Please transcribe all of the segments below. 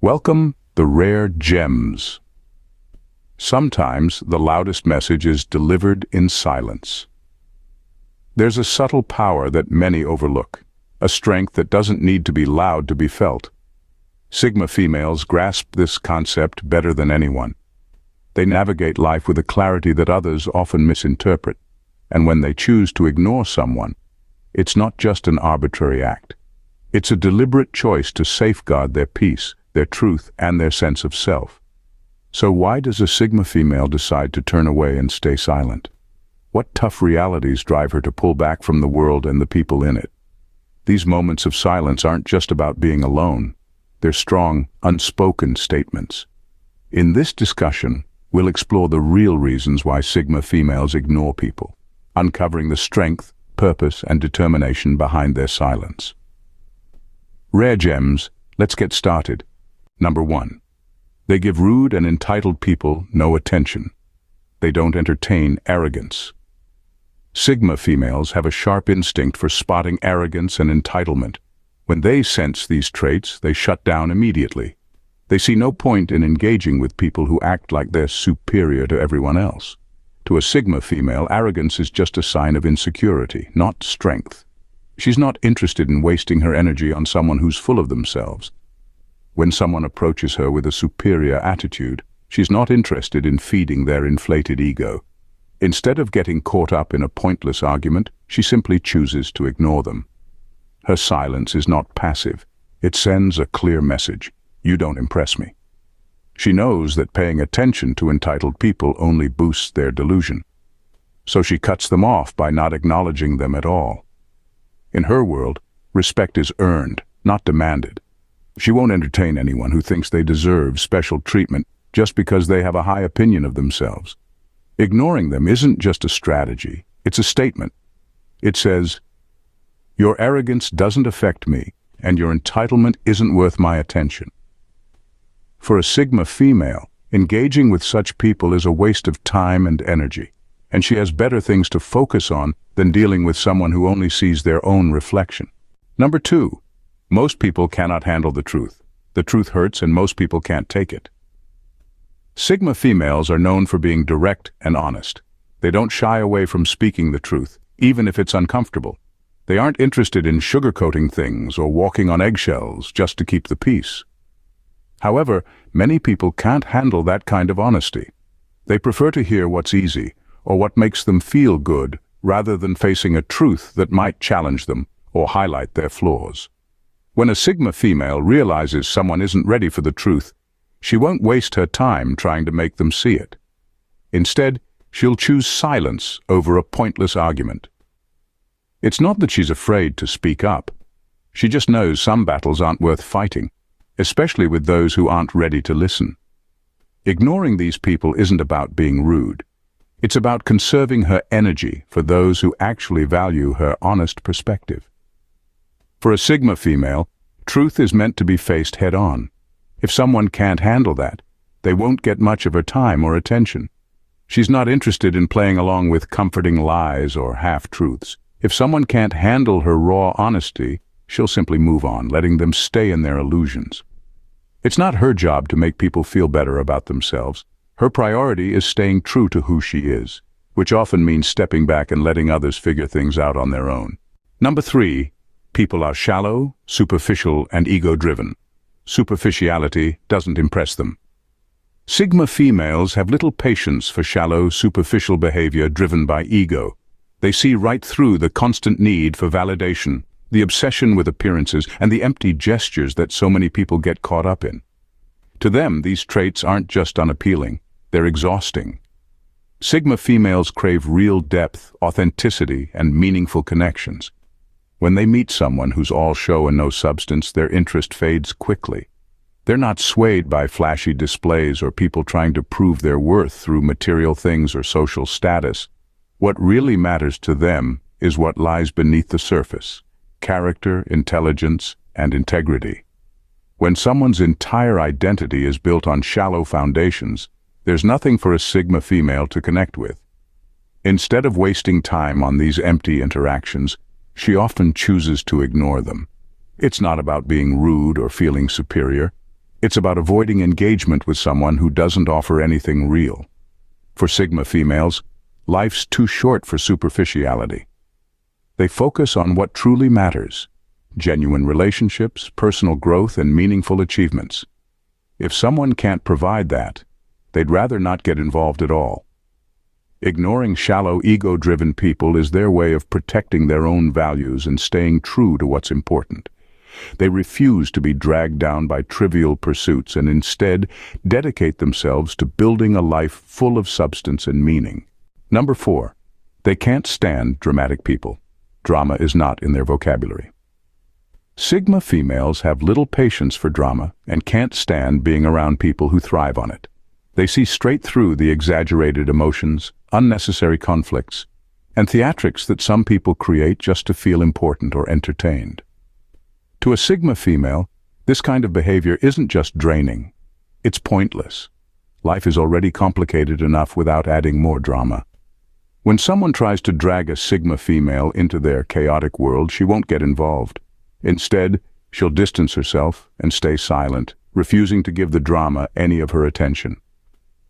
Welcome, the rare gems. Sometimes the loudest message is delivered in silence. There's a subtle power that many overlook, a strength that doesn't need to be loud to be felt. Sigma females grasp this concept better than anyone. They navigate life with a clarity that others often misinterpret, and when they choose to ignore someone, it's not just an arbitrary act. It's a deliberate choice to safeguard their peace, their truth, and their sense of self. So why does a Sigma female decide to turn away and stay silent? What tough realities drive her to pull back from the world and the people in it? These moments of silence aren't just about being alone. They're strong, unspoken statements. In this discussion, we'll explore the real reasons why Sigma females ignore people, uncovering the strength, purpose, and determination behind their silence. Rare gems, let's get started. Number 1. They give rude and entitled people no attention. They don't entertain arrogance. Sigma females have a sharp instinct for spotting arrogance and entitlement. When they sense these traits, they shut down immediately. They see no point in engaging with people who act like they're superior to everyone else. To a Sigma female, arrogance is just a sign of insecurity, not strength. She's not interested in wasting her energy on someone who's full of themselves. When someone approaches her with a superior attitude, she's not interested in feeding their inflated ego. Instead of getting caught up in a pointless argument, she simply chooses to ignore them. Her silence is not passive. It sends a clear message: you don't impress me. She knows that paying attention to entitled people only boosts their delusion. So she cuts them off by not acknowledging them at all. In her world, respect is earned, not demanded. She won't entertain anyone who thinks they deserve special treatment just because they have a high opinion of themselves. Ignoring them isn't just a strategy, it's a statement. It says, "Your arrogance doesn't affect me, and your entitlement isn't worth my attention." For a Sigma female, engaging with such people is a waste of time and energy, and she has better things to focus on than dealing with someone who only sees their own reflection. Number 2. Most people cannot handle the truth. The truth hurts and most people can't take it. Sigma females are known for being direct and honest. They don't shy away from speaking the truth, even if it's uncomfortable. They aren't interested in sugarcoating things or walking on eggshells just to keep the peace. However, many people can't handle that kind of honesty. They prefer to hear what's easy or what makes them feel good rather than facing a truth that might challenge them or highlight their flaws. When a Sigma female realizes someone isn't ready for the truth, she won't waste her time trying to make them see it. Instead, she'll choose silence over a pointless argument. It's not that she's afraid to speak up. She just knows some battles aren't worth fighting, especially with those who aren't ready to listen. Ignoring these people isn't about being rude. It's about conserving her energy for those who actually value her honest perspective. For a Sigma female, truth is meant to be faced head-on. If someone can't handle that, they won't get much of her time or attention. She's not interested in playing along with comforting lies or half-truths. If someone can't handle her raw honesty, she'll simply move on, letting them stay in their illusions. It's not her job to make people feel better about themselves. Her priority is staying true to who she is, which often means stepping back and letting others figure things out on their own. Number 3. People are shallow, superficial, and ego-driven. Superficiality doesn't impress them. Sigma females have little patience for shallow, superficial behavior driven by ego. They see right through the constant need for validation, the obsession with appearances, and the empty gestures that so many people get caught up in. To them, these traits aren't just unappealing, they're exhausting. Sigma females crave real depth, authenticity, and meaningful connections. When they meet someone who's all show and no substance, their interest fades quickly. They're not swayed by flashy displays or people trying to prove their worth through material things or social status. What really matters to them is what lies beneath the surface: character, intelligence, and integrity. When someone's entire identity is built on shallow foundations, there's nothing for a Sigma female to connect with. Instead of wasting time on these empty interactions, she often chooses to ignore them. It's not about being rude or feeling superior. It's about avoiding engagement with someone who doesn't offer anything real. For Sigma females, life's too short for superficiality. They focus on what truly matters: genuine relationships, personal growth, and meaningful achievements. If someone can't provide that, they'd rather not get involved at all. Ignoring shallow, ego-driven people is their way of protecting their own values and staying true to what's important. They refuse to be dragged down by trivial pursuits and instead dedicate themselves to building a life full of substance and meaning. Number 4. They can't stand dramatic people. Drama is not in their vocabulary. Sigma females have little patience for drama and can't stand being around people who thrive on it. They see straight through the exaggerated emotions, unnecessary conflicts, and theatrics that some people create just to feel important or entertained. To a Sigma female, this kind of behavior isn't just draining, it's pointless. Life is already complicated enough without adding more drama. When someone tries to drag a Sigma female into their chaotic world, she won't get involved. Instead, she'll distance herself and stay silent, refusing to give the drama any of her attention.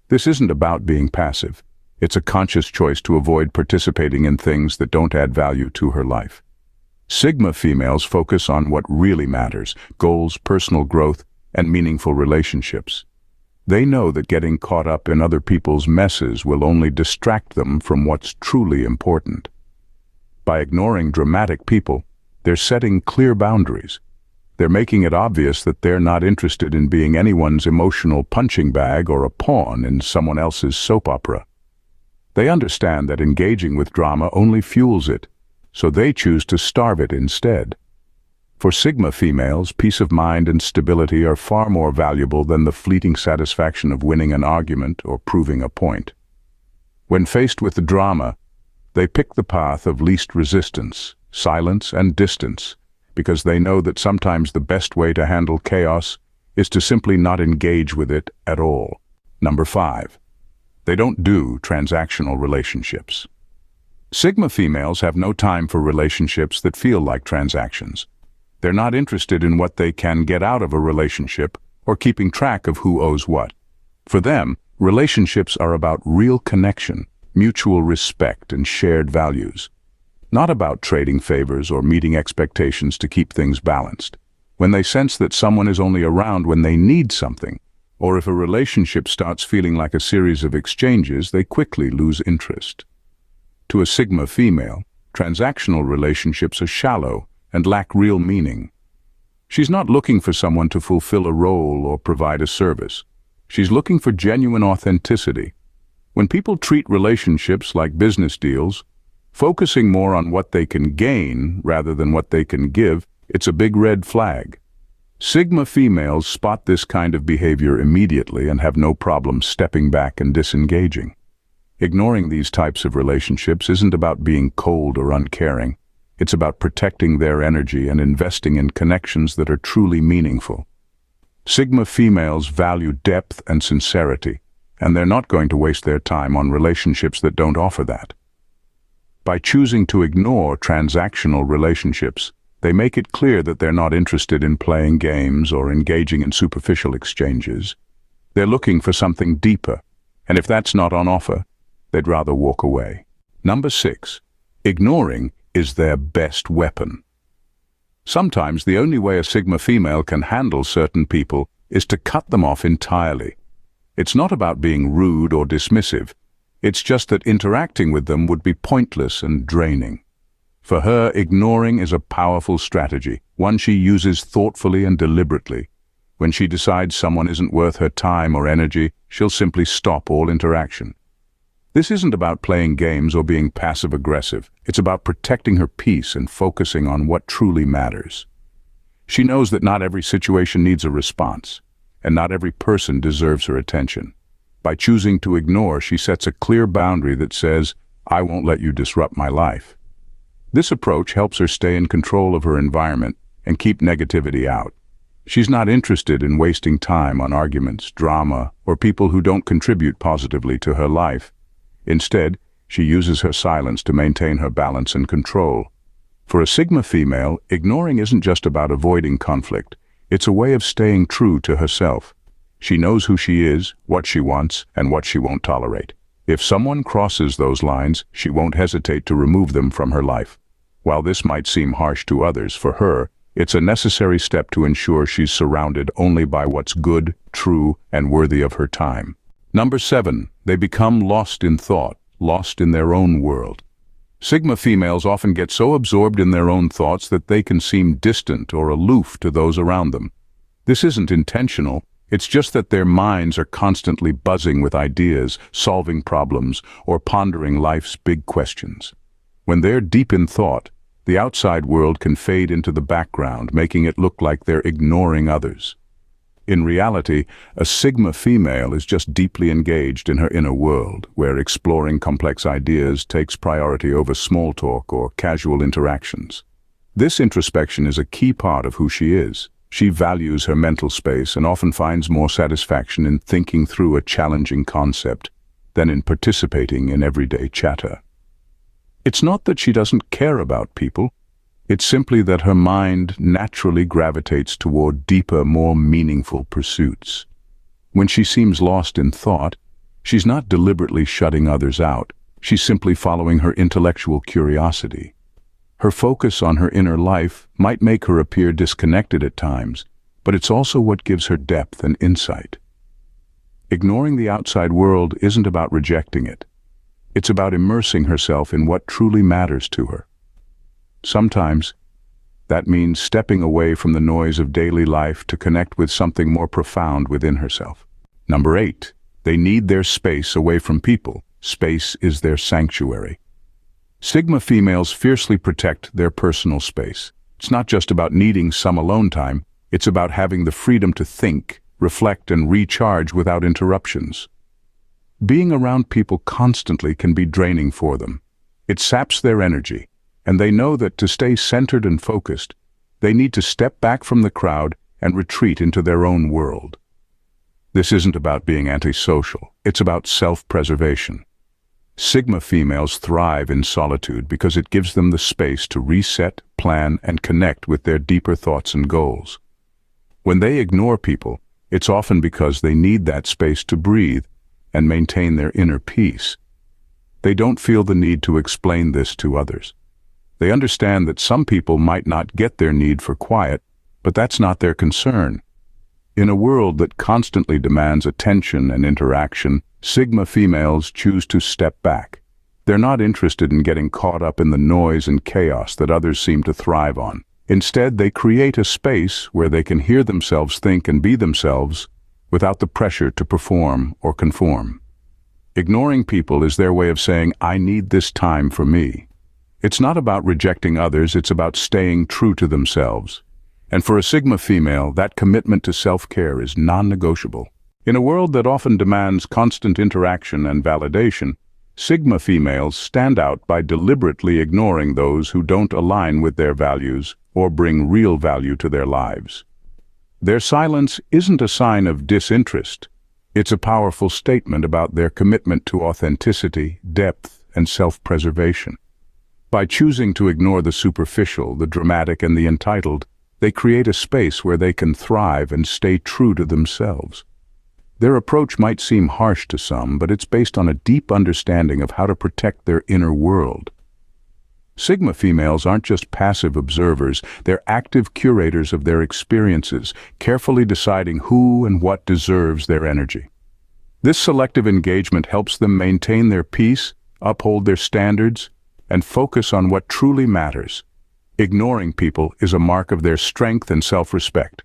This isn't about being passive. It's a conscious choice to avoid participating in things that don't add value to her life. Sigma females focus on what really matters: goals, personal growth, and meaningful relationships. They know that getting caught up in other people's messes will only distract them from what's truly important. By ignoring dramatic people, they're setting clear boundaries. They're making it obvious that they're not interested in being anyone's emotional punching bag or a pawn in someone else's soap opera. They understand that engaging with drama only fuels it, so they choose to starve it instead. For Sigma females, peace of mind and stability are far more valuable than the fleeting satisfaction of winning an argument or proving a point. When faced with the drama, they pick the path of least resistance, silence and distance, because they know that sometimes the best way to handle chaos is to simply not engage with it at all. Number 5. They don't do transactional relationships. Sigma females have no time for relationships that feel like transactions. They're not interested in what they can get out of a relationship or keeping track of who owes what. For them, relationships are about real connection, mutual respect, and shared values. Not about trading favors or meeting expectations to keep things balanced. When they sense that someone is only around when they need something, or if a relationship starts feeling like a series of exchanges, they quickly lose interest. To a Sigma female, transactional relationships are shallow and lack real meaning. She's not looking for someone to fulfill a role or provide a service. She's looking for genuine authenticity. When people treat relationships like business deals, focusing more on what they can gain rather than what they can give, it's a big red flag. Sigma females spot this kind of behavior immediately and have no problem stepping back and disengaging. Ignoring these types of relationships isn't about being cold or uncaring. It's about protecting their energy and investing in connections that are truly meaningful. Sigma females value depth and sincerity, and they're not going to waste their time on relationships that don't offer that. By choosing to ignore transactional relationships, they make it clear that they're not interested in playing games or engaging in superficial exchanges. They're looking for something deeper, and if that's not on offer, they'd rather walk away. Number 6. Ignoring is their best weapon. Sometimes the only way a Sigma female can handle certain people is to cut them off entirely. It's not about being rude or dismissive. It's just that interacting with them would be pointless and draining. For her, ignoring is a powerful strategy, one she uses thoughtfully and deliberately. When she decides someone isn't worth her time or energy, she'll simply stop all interaction. This isn't about playing games or being passive-aggressive. It's about protecting her peace and focusing on what truly matters. She knows that not every situation needs a response, and not every person deserves her attention. By choosing to ignore, she sets a clear boundary that says, "I won't let you disrupt my life." This approach helps her stay in control of her environment and keep negativity out. She's not interested in wasting time on arguments, drama, or people who don't contribute positively to her life. Instead, she uses her silence to maintain her balance and control. For a Sigma female, ignoring isn't just about avoiding conflict. It's a way of staying true to herself. She knows who she is, what she wants, and what she won't tolerate. If someone crosses those lines, she won't hesitate to remove them from her life. While this might seem harsh to others, for her, it's a necessary step to ensure she's surrounded only by what's good, true, and worthy of her time. Number 7, they become lost in thought, lost in their own world. Sigma females often get so absorbed in their own thoughts that they can seem distant or aloof to those around them. This isn't intentional, it's just that their minds are constantly buzzing with ideas, solving problems, or pondering life's big questions. When they're deep in thought, the outside world can fade into the background, making it look like they're ignoring others. In reality, a Sigma female is just deeply engaged in her inner world, where exploring complex ideas takes priority over small talk or casual interactions. This introspection is a key part of who she is. She values her mental space and often finds more satisfaction in thinking through a challenging concept than in participating in everyday chatter. It's not that she doesn't care about people. It's simply that her mind naturally gravitates toward deeper, more meaningful pursuits. When she seems lost in thought, she's not deliberately shutting others out. She's simply following her intellectual curiosity. Her focus on her inner life might make her appear disconnected at times, but it's also what gives her depth and insight. Ignoring the outside world isn't about rejecting it. It's about immersing herself in what truly matters to her. Sometimes, that means stepping away from the noise of daily life to connect with something more profound within herself. Number 8, they need their space away from people. Space is their sanctuary. Sigma females fiercely protect their personal space. It's not just about needing some alone time, it's about having the freedom to think, reflect, and recharge without interruptions. Being around people constantly can be draining for them. It saps their energy, and they know that to stay centered and focused, they need to step back from the crowd and retreat into their own world. This isn't about being antisocial, it's about self-preservation. Sigma females thrive in solitude because it gives them the space to reset, plan, and connect with their deeper thoughts and goals. When they ignore people, it's often because they need that space to breathe and maintain their inner peace. They don't feel the need to explain this to others. They understand that some people might not get their need for quiet, but that's not their concern. In a world that constantly demands attention and interaction, Sigma females choose to step back. They're not interested in getting caught up in the noise and chaos that others seem to thrive on. Instead, they create a space where they can hear themselves think and be themselves without the pressure to perform or conform. Ignoring people is their way of saying, "I need this time for me." It's not about rejecting others, it's about staying true to themselves. And for a Sigma female, that commitment to self-care is non-negotiable. In a world that often demands constant interaction and validation, Sigma females stand out by deliberately ignoring those who don't align with their values or bring real value to their lives. Their silence isn't a sign of disinterest. It's a powerful statement about their commitment to authenticity, depth, and self-preservation. By choosing to ignore the superficial, the dramatic, and the entitled, they create a space where they can thrive and stay true to themselves. Their approach might seem harsh to some, but it's based on a deep understanding of how to protect their inner world. Sigma females aren't just passive observers, they're active curators of their experiences, carefully deciding who and what deserves their energy. This selective engagement helps them maintain their peace, uphold their standards, and focus on what truly matters. Ignoring people is a mark of their strength and self-respect.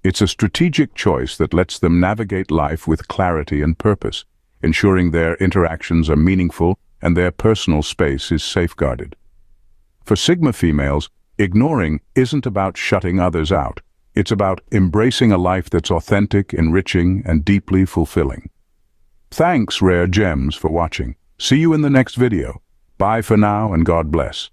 It's a strategic choice that lets them navigate life with clarity and purpose, ensuring their interactions are meaningful and their personal space is safeguarded. For Sigma females, ignoring isn't about shutting others out. It's about embracing a life that's authentic, enriching, and deeply fulfilling. Thanks, Rare Gems, for watching. See you in the next video. Bye for now, and God bless.